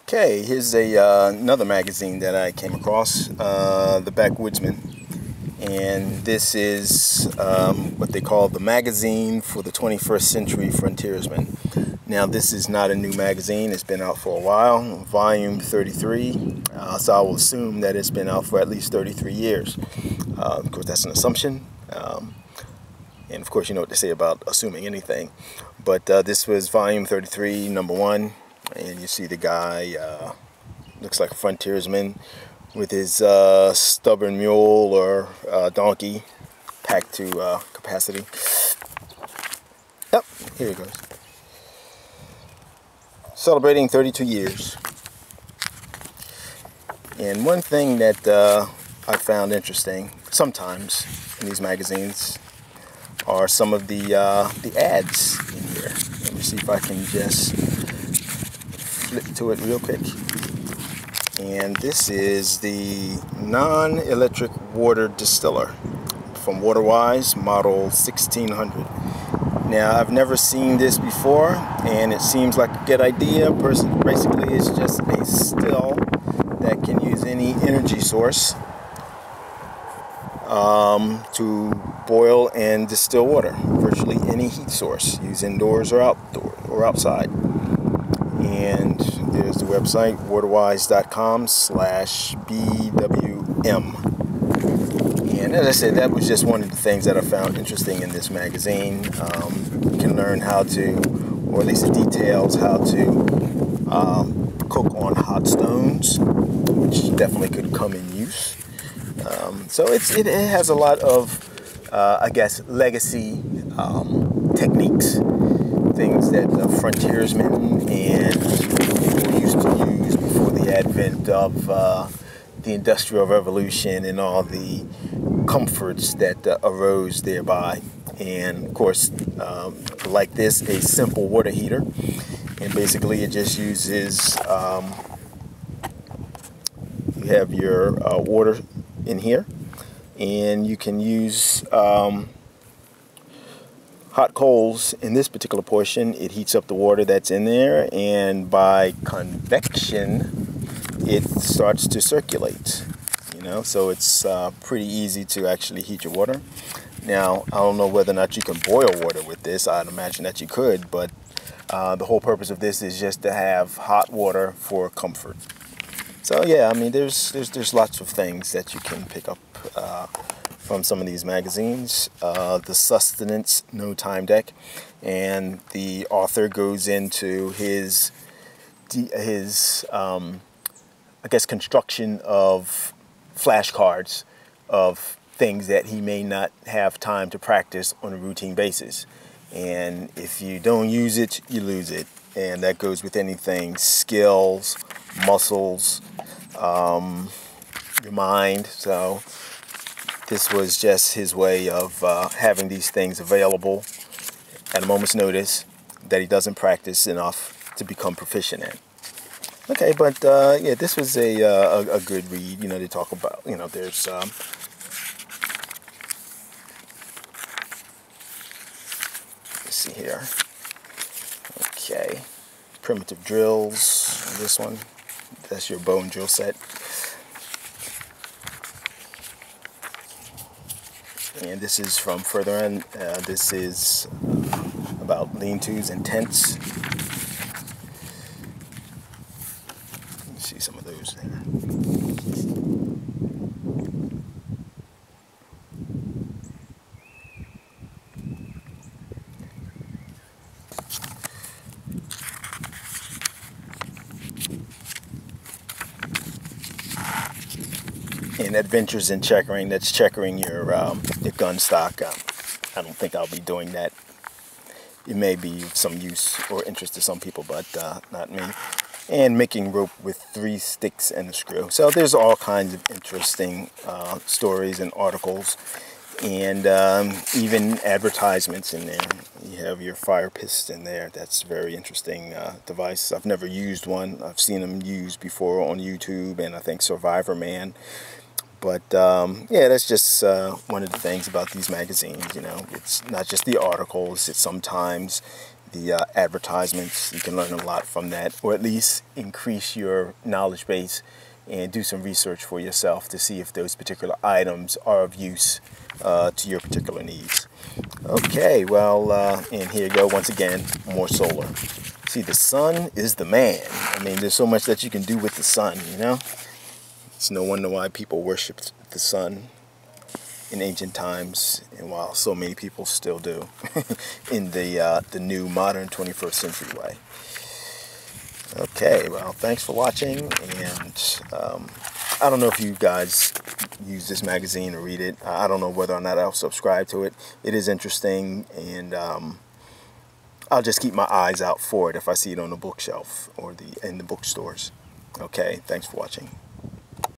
Okay, here's another magazine that I came across, the Backwoodsman, and this is what they call the magazine for the 21st century frontiersman. Now, this is not a new magazine. It's been out for a while, volume 33, so I will assume that it's been out for at least 33 years. Of course, that's an assumption, and of course you know what they say about assuming anything, but this was volume 33, number 1. And you see the guy looks like a frontiersman with his stubborn mule or donkey packed to capacity. Yep, here he goes. Celebrating 32 years. And one thing that I found interesting sometimes in these magazines are some of the ads in here. Let me see if I can just flip to it real quick. And this is the non-electric water distiller from Waterwise, model 1600. Now, I've never seen this before, and it seems like a good idea. Basically, it's just a still that can use any energy source to boil and distill water. Virtually any heat source, use indoors or outdoor or outside. And there's the website, waterwise.com/BWM. And as I said, that was just one of the things that I found interesting in this magazine. You can learn how to, or at least the details, how to cook on hot stones, which definitely could come in use. So it has a lot of, I guess, legacy techniques. Things that frontiersmen and people used to use before the advent of the Industrial Revolution and all the comforts that arose thereby. And of course, like this, a simple water heater, and basically it just uses, you have your water in here, and you can use hot coals. In this particular portion, it heats up the water that's in there, and by convection it starts to circulate, so it's pretty easy to actually heat your water. Now, I don't know whether or not you can boil water with this. I'd imagine that you could, but the whole purpose of this is just to have hot water for comfort. So yeah, I mean, there's lots of things that you can pick up from some of these magazines. The Sustenance No Time Deck, and the author goes into his I guess construction of flashcards of things that he may not have time to practice on a routine basis. And if you don't use it, you lose it. And that goes with anything: skills, muscles, your mind. So this was just his way of having these things available at a moment's notice that he doesn't practice enough to become proficient in. Okay, but yeah, this was a good read. They talk about, there's let's see here. Okay, primitive drills. This one, that's your bow and drill set. And this is from further on. This is about lean-tos and tents. You see some of those there. And Adventures in Checkering, that's checkering your gun stock. I don't think I'll be doing that. It may be of some use or interest to some people, but not me. And making rope with 3 sticks and a screw. So there's all kinds of interesting stories and articles, and even advertisements in there. You have your fire piston there. That's a very interesting device. I've never used one. I've seen them used before on YouTube, and I think Survivor Man. But yeah, that's just one of the things about these magazines. It's not just the articles. It's sometimes the advertisements. You can learn a lot from that, or at least increase your knowledge base and do some research for yourself to see if those particular items are of use to your particular needs. Okay, well, and here you go once again, more solar. See, the sun is the man. I mean, there's so much that you can do with the sun, you know? It's no wonder why people worshipped the sun in ancient times, and while so many people still do in the new modern 21st century way. Okay, well, thanks for watching, and I don't know if you guys use this magazine or read it. I don't know whether or not I'll subscribe to it. It is interesting, and I'll just keep my eyes out for it if I see it on the bookshelf or in the bookstores. Okay, thanks for watching.